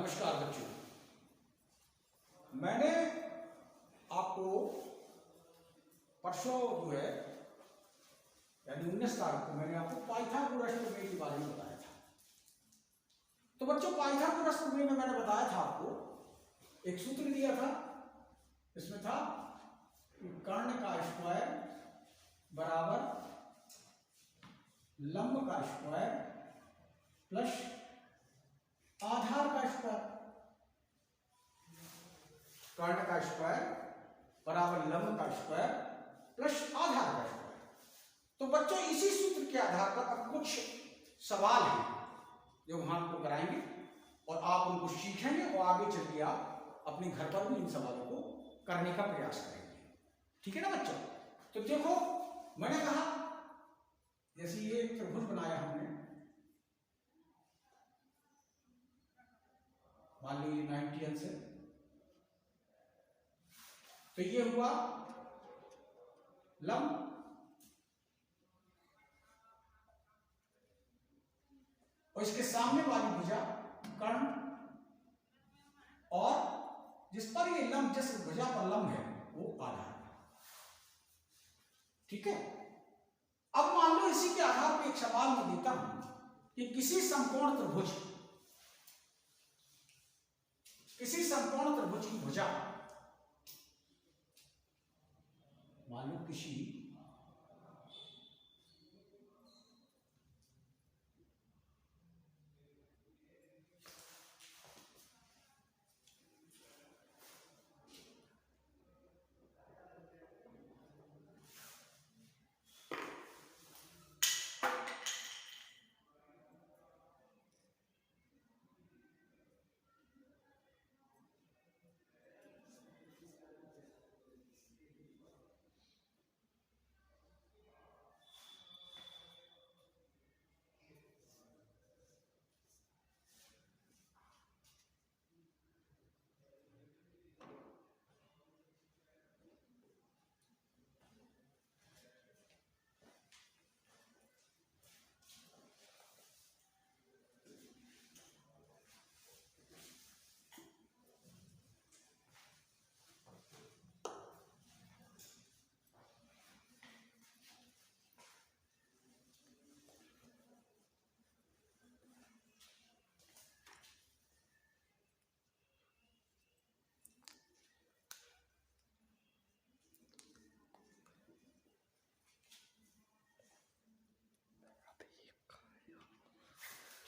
नमस्कार बच्चों, मैंने आपको परसों जो है यानी 19 तारीख को मैंने आपको पाइथागोरस प्रमेय के बारे में बताया था। तो बच्चों, पाइथागोरस प्रमेय में मैंने बताया था आपको एक सूत्र दिया था। इसमें था कि कर्ण का स्क्वायर बराबर लंब का स्क्वायर प्लस आधार का स्क्वायर। कर्ण का स्क्वायर बराबर लंब का स्क्वायर प्लस आधार का स्क्वायर। तो बच्चों, इसी सूत्र के आधार पर अब कुछ सवाल हैं जो हम आपको कराएंगे और आप उनको सीखेंगे और आगे चल के आप अपने घर पर भी इन सवालों को करने का प्रयास करेंगे। ठीक है ना बच्चों? तो देखो, मैंने कहा जैसे ये त्रिभुज बनाया हमने, मान लीजिए 90 अंश है, तो ये हुआ लंब और इसके सामने वाली भुजा कर्ण और जिस पर ये लंब, जिस भुजा पर लंब है वो आधार। ठीक है। अब मान लो इसी के आधार पर एक सवाल मैं देता हूं कि किसी समकोण त्रिभुज की भुजा, मान लो किसी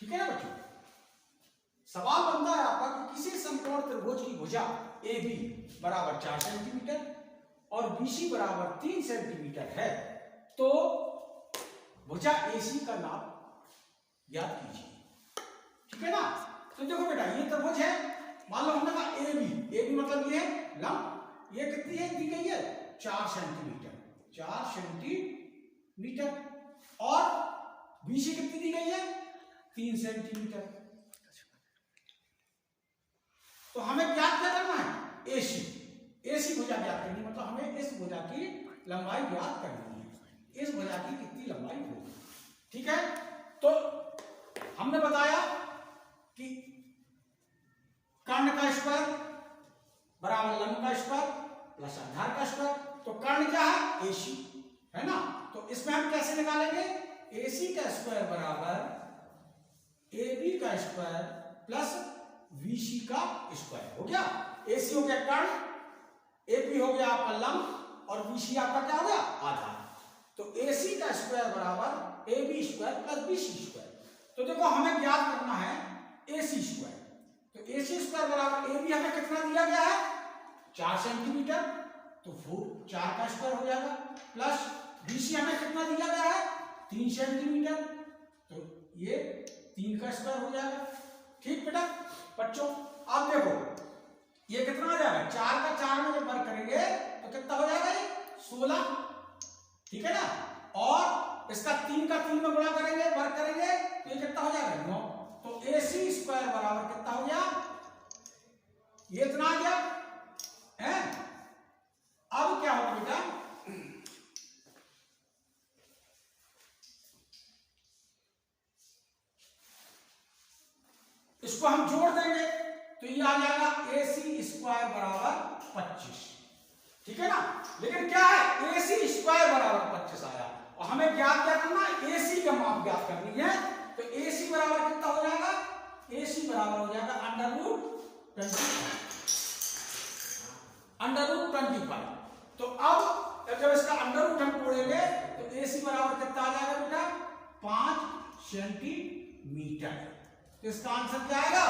ठीक है ना बच्चों? सवाल बनता है आपका कि किसी समकोण त्रिभुज की भुजा AB बराबर 4 सेंटीमीटर और BC बराबर 3 सेंटीमीटर है, तो भुजा AC का नाप ज्ञात कीजिए। ठीक है ना? तो देखो बेटा, ये त्रिभुज है, मान लो हमने कहा AB मतलब ये है लंब, ये कितनी है दी गई है 4 सेंटीमीटर, 4 सेंटीमीटर, और BC कितनी दी गई है 3 सेंटीमीटर। तो हमें ज्ञात क्या करना है? AC भुजा ज्ञात करनी, मतलब हमें इस भुजा की लंबाई ज्ञात करनी है, इस भुजा की कितनी लंबाई होगी। ठीक है। तो हमने बताया कि कर्ण का स्क्वायर बराबर लंब का स्क्वायर प्लस आधार का स्क्वायर। तो कर्ण क्या है? AC है ना? तो इसमें हम कैसे निकालेंगे? AC का स्क्वायर बराबर AB का स्क्वायर प्लस BC का स्क्वायर हो गया। AC हो गया कर्ण, AB हो गया आपका लंब और BC आपका क्या हो गया? आधार। तो AC का स्क्वायर बराबर AB square plus BC square. तो देखो, हमें ज्ञात करना है AC स्क्वायर। तो AC स्क्वायर बराबर AB हमें कितना दिया गया है 4 सेंटीमीटर, तो 4 का स्क्वायर हो जाएगा, प्लस BC हमें कितना दिया गया है 3 सेंटीमीटर, तो ये 3 का स्क्वायर हो जाएगा। ठीक बेटा बच्चों, आप देखो ये कितना आ जाएगा, 4 का 4 में जब वर्ग करेंगे तो कितना हो जाएगा ये 16। ठीक है ना? और इसका 3 का 3 में गुणा करेंगे, वर्ग करेंगे, तो ये कितना हो जाएगा 9। तो AC स्क्वायर बराबर कितना हो गया? ये इतना आ गया है। अब क्या होगा बेटा, इसको हम जोड़ देंगे। तो ये आ जाएगा AC स्क्वायर बराबर 25, ठीक है ना। लेकिन क्या है, AC स्क्वायर बराबर 25 आया और हमें ज्ञात क्या करना है, AC का मान ज्ञात करनी है। तो AC बराबर कितना हो जाएगा, AC बराबर हो जाएगा √25। तो अब जब इसका अंडर रूट हम तोड़ेंगे तो AC बराबर कितना आ जाएगा बेटा, 5 सेंटीमीटर। तो इसका आंसर क्या आएगा,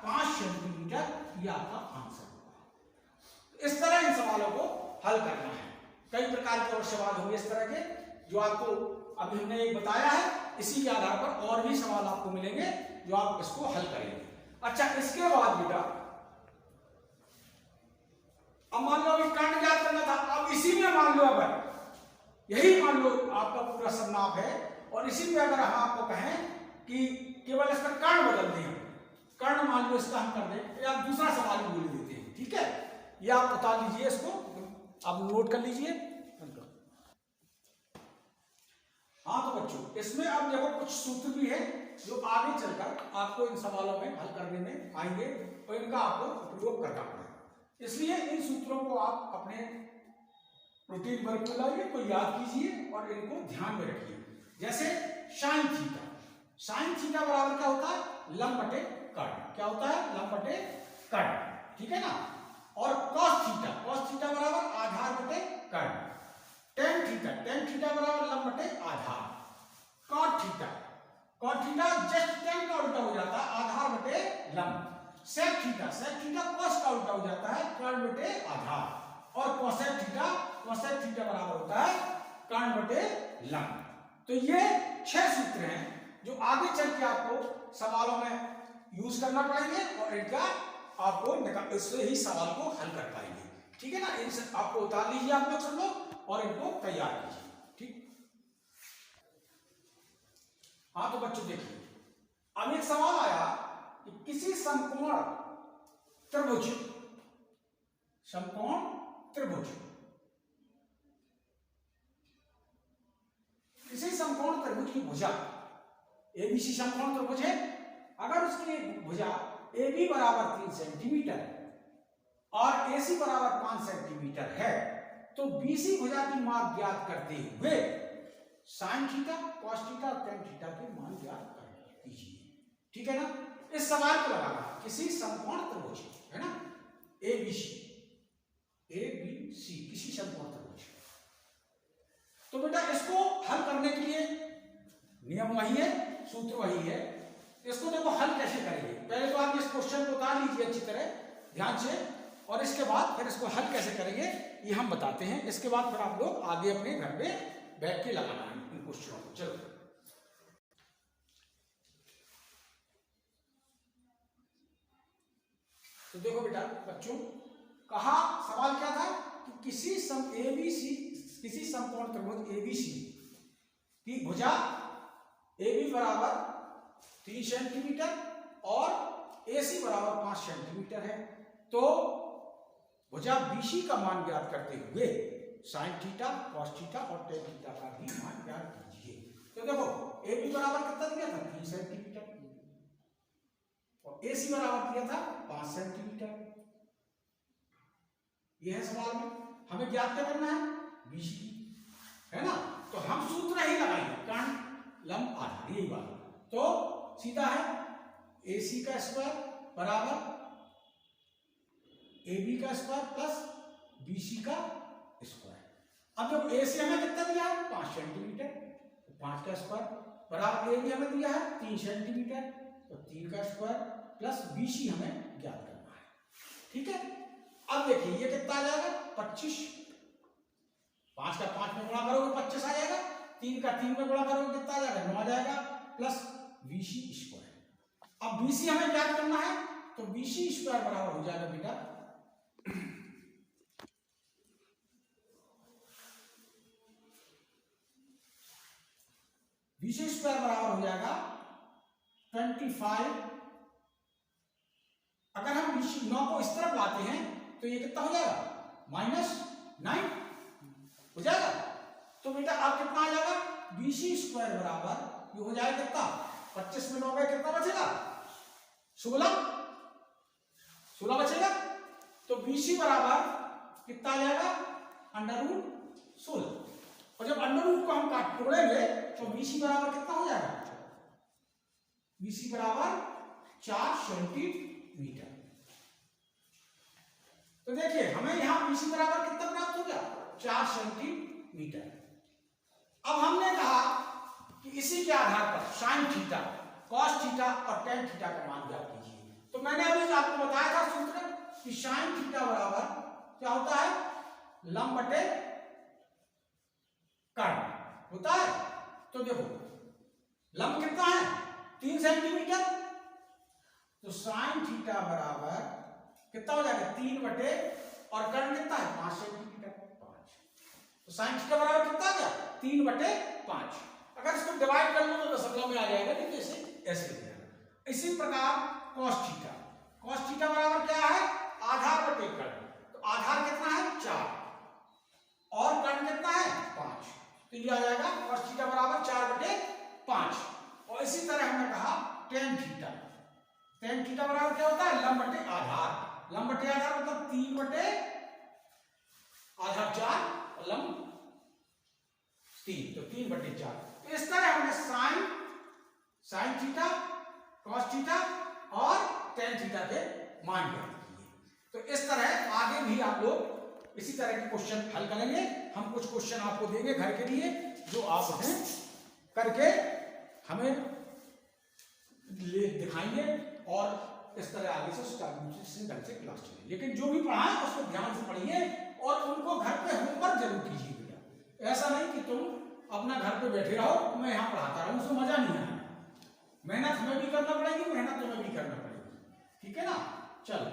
5 सेंटीमीटर, ये आपका आंसर होगा। इस तरह इन सवालों को हल करना है। कई प्रकार के और सवाल होंगे इस तरह के जो आपको अभी हमने एक बताया है, इसी के आधार पर और भी सवाल आपको मिलेंगे जो आप इसको हल करेंगे। अच्छा, इसके बाद बेटा अब मान लो अभी कर्ण ज्ञात करना था, अब इसी में मान लो अगर यही मान लो आपका पूरा सरनाप है और इसी में अगर हम आपको कहें कि केवल इसका कर्ण बदल दें, कर्ण मान लो इसका हम कर दें, या दूसरा सवाल बोल देते हैं, ठीक है। ये आप बता लीजिए, इसको आप नोट कर लीजिए। हाँ तो बच्चों, इसमें अब देखो कुछ सूत्र भी है जो आगे चलकर आपको इन सवालों में हल करने में आएंगे और इनका आपको उपयोग करना पड़ेगा। इसलिए इन सूत्रों को आप अपने रूटीन वर्क में लाइए, तो याद कीजिए और इनको ध्यान में रखिए। जैसे साइन थीटा, साइन थीटा बराबर क्या होता है, लंब बटे कर्ण। क्या होता है, लंब बटे कर्ण, ठीक है ना। और कॉस थीटा, कॉस थीटा बराबर आधार बटे कर्ण। टेन थीटा, टेन थीटा बराबर लंब बटे आधार। Cot theta, cot theta just tan का उल्टा हो जाता है, आधार बटे लंब। Sec theta, sec theta cos का उल्टा हो जाता है, कर्ण बटे आधार। और कोसेक थीटा, कोसेक थीटा बराबर होता है कर्ण बटे लंब। तो ये 6 सूत्र हैं जो आगे चल के आपको सवालों में यूज करना पड़ेंगे और इनका आपको इससे ही सवाल को हल कर पाएंगे, ठीक है ना। इनसे आपको उतार लीजिए आप लोग सब लोग और इनको तैयार कीजिए, ठीक। हाँ तो बच्चों देखिए, अब एक सवाल आया कि किसी समकोण त्रिभुज, समकोण त्रिभुज, किसी समकोण त्रिभुज की भुजा, एबीसी समकोण त्रिभुज है, अगर उसकी भुजा AB बराबर 3 सेंटीमीटर और AC बराबर 5 सेंटीमीटर है, तो BC भुजा की माप ज्ञात करते हुए साइन थीटा, कॉस थीटा और टेन थीटा के मान ज्ञात कर कीजिए, ठीक है ना। इस सवाल को लगाना, किसी समकोण त्रिभुज है ना, ABC, ABC किसी समकोण त्रिभुज। तो बेटा इसको हल करने के लिए नियम वही है, सूत्र वही है। इसको देखो हल कैसे करेंगे, पहले तो आप इस क्वेश्चन को उतार लीजिए अच्छी तरह ध्यान से, और इसके बाद फिर इसको हल कैसे करेंगे ये हम बताते हैं। इसके बाद फिर आप लोग आगे अपने घर में बैठ के लगाना है इन क्वेश्चनों को। चलो तो देखो बेटा बच्चों, कहा सवाल क्या था कि किसी समकोण त्रिभुज ABC की भुजा AB बराबर 3 सेंटीमीटर और AC बराबर 5 सेंटीमीटर है, तो भुजा BC का मान ज्ञात करते हुए साइन थीटा, कॉस थीटा और टेन थीटा का भी मान ज्ञात कीजिए। तो देखो AB बराबर कितना दिया था, 3 सेंटीमीटर और AC बराबर दिया था 5 सेंटीमीटर। यह है सवाल में हमें ज्ञात क्या करना है, BC है ना। तो हम सूत्र ही लगाएंगे, कर्ण लंब आधार, यही बात। तो सीधा है AC का स्क्वायर बराबर AB का स्क्वायर प्लस BC का स्क्वायर। अब जब AC हमें कितना दिया है 5 सेंटीमीटर, तो 5 का स्क्वायर बराबर AB हमें दिया है 3 सेंटीमीटर, तो 3 का स्क्वायर प्लस BC हमें ज्ञात करना है, ठीक है। अब देखिए ये कितना आ जाएगा 25, 5 का 5 में गुणा करोगे 25 आ जाएगा, 3 का 3 में गुणा करोगे कितना आ जाएगा 9 आ जाएगा, प्लस BC स्क्वायर। अब BC हमें ज्ञात करना है, तो BC स्क्वायर बराबर हो जाएगा बेटा BC स्क्वायर बराबर हो जाएगा 25। अगर हम BC 9 को इस तरफ लाते हैं तो ये कितना हो जाएगा -9 हो जाएगा। तो बेटा आप कितना आ जाएगा BC स्क्वायर बराबर ये हो जाएगा कितना 25 में 9 में कितना बचेगा 16, BC बराबर कितना आ जाएगा √16। और जब अंडर रूट को हम काट तोड़ेंगे तो BC बराबर कितना हो जाएगा, BC बराबर 4 सेंटीमीटर। तो देखिए हमें यहाँ BC बराबर कितना प्राप्त हो गया, 4 सेंटीमीटर। अब हमने कहा कि इसी के आधार पर साइन थीटा, कॉस थीटा और टेन थीटा का मान ज्ञात कीजिए। तो मैंने अभी आपको बताया था सूत्र कि साइन थीटा बराबर क्या होता है, लंब बटे कर्ण होता है। तो देखो लंब कितना है 3 सेंटीमीटर, तो साइन थीटा बराबर कितना हो जाएगा 3 बटे और कर्ण कितना है 5 सेंटीमीटर, 5। तो साइन थीटा बराबर कितना आ गया 3 बटे 5। अगर इसको डिवाइड कर लो तो दशमलव में आ जाएगा, नहीं तो ऐसे लिख देना। इसी प्रकार cos थीटा, cos थीटा बराबर क्या है आधार बटे कर्ण। तो आधार कितना है 4 और कर्ण कितना है 5, तो ये आ जाएगा cos थीटा बराबर 4 बटे 5। और इसी तरह हमने कहा tan थीटा, tan थीटा बराबर क्या होता है लंब बटे आधार, लंब बटे आधार मतलब 3 बटे आधार 4 और लंब 3, तो 3 बटे 4। तो इस तरह हमने साइन थीटा, कॉस थीटा और टेन थीटा के मान ज्ञात किए। तो इस तरह आगे भी आप लोग इसी तरह के क्वेश्चन हल करेंगे। हम कुछ क्वेश्चन आपको देंगे घर के लिए जो आप हैं करके हमें दिखाएंगे और इस तरह आगे से ढंग से क्लास चलेगी। लेकिन जो भी पढ़ाएं उसको ध्यान से पढ़िए और उनको घर पे होमवर्क जरूर कीजिएगा। ऐसा नहीं कि तुम अपना घर पे बैठे रहो मैं यहाँ पढ़ाता रहूं, उसमें मजा नहीं आएगा। मेहनत हमें भी करना पड़ेगी, मेहनत तुम्हें भी करना पड़ेगी, ठीक है ना। चलो।